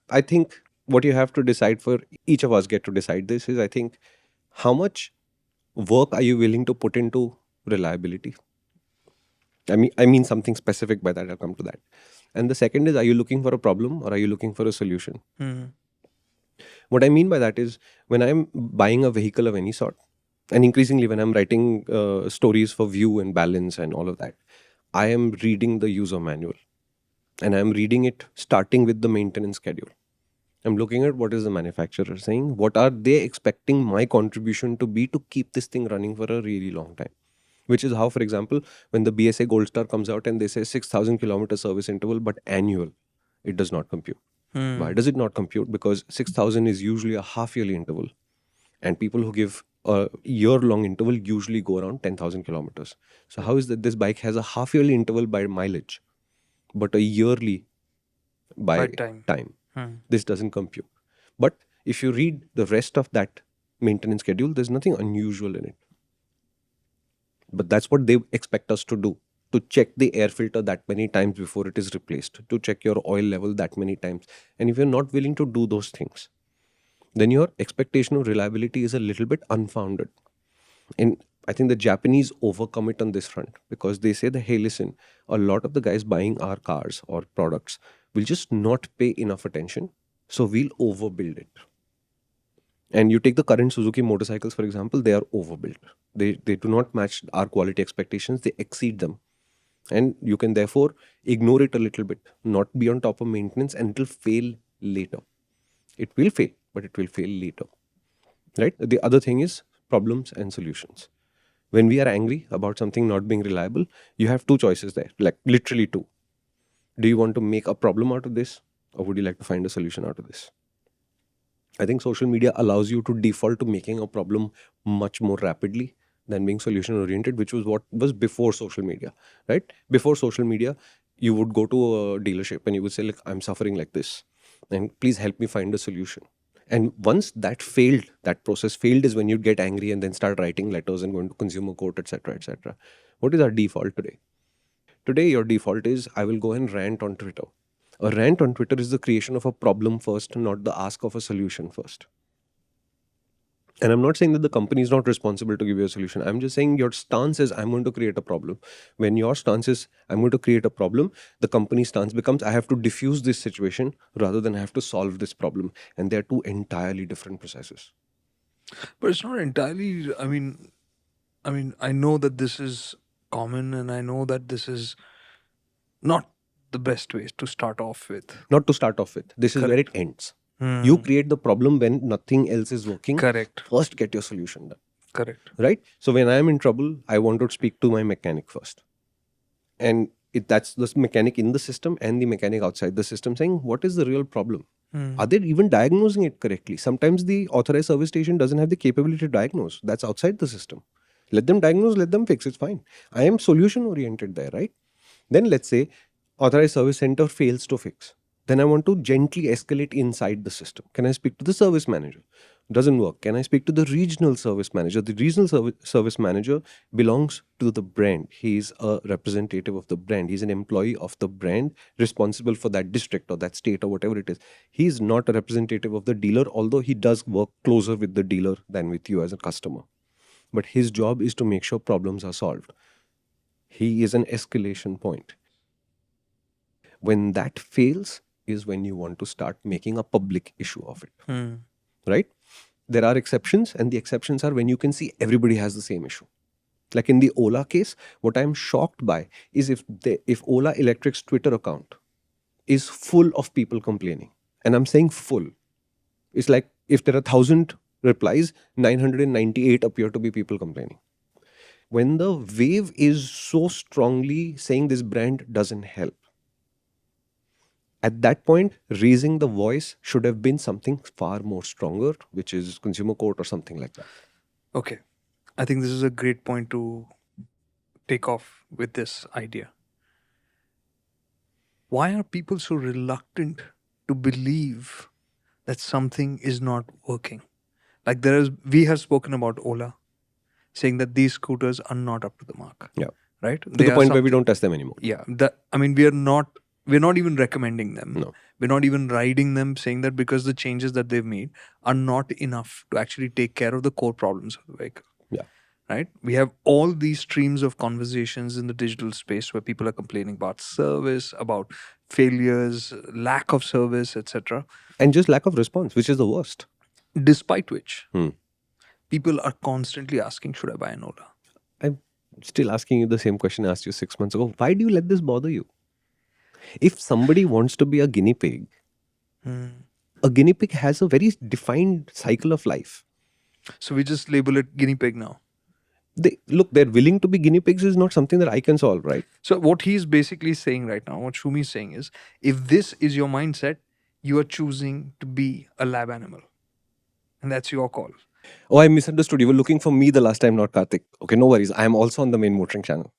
I think what you have to decide, for each of us get to decide this, is I think how much work are you willing to put into reliability? I mean something specific by that. I'll come to that. And the second is, are you looking for a problem or are you looking for a solution? Hmm. What I mean by that is, when I'm buying a vehicle of any sort, and increasingly when I'm writing stories for View and Balance and all of that, I am reading the user manual, and I'm reading it starting with the maintenance schedule. I'm looking at what is the manufacturer saying, what are they expecting my contribution to be to keep this thing running for a really long time. Which is how, for example, when the BSA Gold Star comes out and they say 6,000 kilometer service interval but annual, it does not compute. Why Hmm. does it not compute? Because 6,000 is usually a half yearly interval, and people who give a year long interval usually go around 10,000 kilometers. So, how is that this bike has a half yearly interval by mileage but a yearly By by time. time? Hmm. This doesn't compute. But if you read the rest of that maintenance schedule, there's nothing unusual in it. But that's what they expect us to do, to check the air filter that many times before it is replaced, to check your oil level that many times. And if you're not willing to do those things, then your expectation of reliability is a little bit unfounded. And I think the Japanese overcome it on this front, because they say that, hey, listen, a lot of the guys buying our cars or products will just not pay enough attention. So we'll overbuild it. And you take the current Suzuki motorcycles, for example, they are overbuilt. They do not match our quality expectations, they exceed them. And you can therefore ignore it a little bit, not be on top of maintenance, and it'll fail later. It will fail, but it will fail later. Right? The other thing is problems and solutions. When we are angry about something not being reliable, you have two choices there, like literally two. Do you want to make a problem out of this, or would you like to find a solution out of this? I think social media allows you to default to making a problem much more rapidly than being solution oriented, which was what was before social media, right? Before social media, you would go to a dealership and you would say, like, I'm suffering like this, and please help me find a solution. And once that failed, that process failed, is when you'd get angry and then start writing letters and going to consumer court, etc., etc. What is our default today? Today, your default is, I will go and rant on Twitter. A rant on Twitter is the creation of a problem first, not the ask of a solution first. And I'm not saying that the company is not responsible to give you a solution. I'm just saying your stance is, I'm going to create a problem. When your stance is, I'm going to create a problem, the company's stance becomes, I have to diffuse this situation rather than I have to solve this problem. And they're two entirely different processes. But it's not entirely. I know that this is common, and I know that this is not the best ways to start off with. Not to start off with. This is where it Correct. ends. You Hmm. create the problem when nothing else is working. Correct. First, get your solution done. Correct. Right? So when I am in trouble, I want to speak to my mechanic first. And that's the mechanic in the system and the mechanic outside the system, saying, what is the real problem? Hmm. Are they even diagnosing it correctly? Sometimes the authorized service station doesn't have the capability to diagnose. That's outside the system. Let them diagnose, let them fix. It's fine. I am solution oriented there, right? Then let's say authorized service center fails to fix. Then I want to gently escalate inside the system. Can I speak to the service manager? Doesn't work. Can I speak to the regional service manager? The regional service manager belongs to the brand. He's a representative of the brand. He's an employee of the brand, responsible for that district or that state or whatever it is. He's not a representative of the dealer, although he does work closer with the dealer than with you as a customer. But his job is to make sure problems are solved. He is an escalation point. When that fails is when you want to start making a public issue of it. Hmm. Right? There are exceptions, and the exceptions are when you can see everybody has the same issue. Like in the Ola case, what I'm shocked by is if Ola Electric's Twitter account is full of people complaining, and I'm saying full, it's like if there are 1,000 replies, 998 appear to be people complaining. When the wave is so strongly saying this brand doesn't help, at that point, raising the voice should have been something far more stronger, which is consumer court or something like that. Okay. I think this is a great point to take off with this idea. Why are people so reluctant to believe that something is not working? Like we have spoken about Ola saying that these scooters are not up to the mark, Yeah. right? To They the are point where we something. don't test them anymore. Yeah, we are not we're not even recommending them. No. We're not even riding them, saying that because the changes that they've made are not enough to actually take care of the core problems of the vehicle. Yeah. Right? We have all these streams of conversations in the digital space where people are complaining about service, about failures, lack of service, etc. And just lack of response, which is the worst. Despite which, Hmm. people are constantly asking, should I buy an Ola? I'm still asking you the same question I asked you 6 months ago. Why do you let this bother you? If somebody wants to be a guinea pig, a guinea pig has a very defined cycle of life. So we just label it guinea pig now. They're willing to be guinea pigs is not something that I can solve, right? So what he's basically saying right now, what Shumi is saying is, if this is your mindset, you are choosing to be a lab animal. And that's your call. Oh, I misunderstood. You were looking for me the last time, not Karthik. Okay, no worries. I am also on the main motoring channel.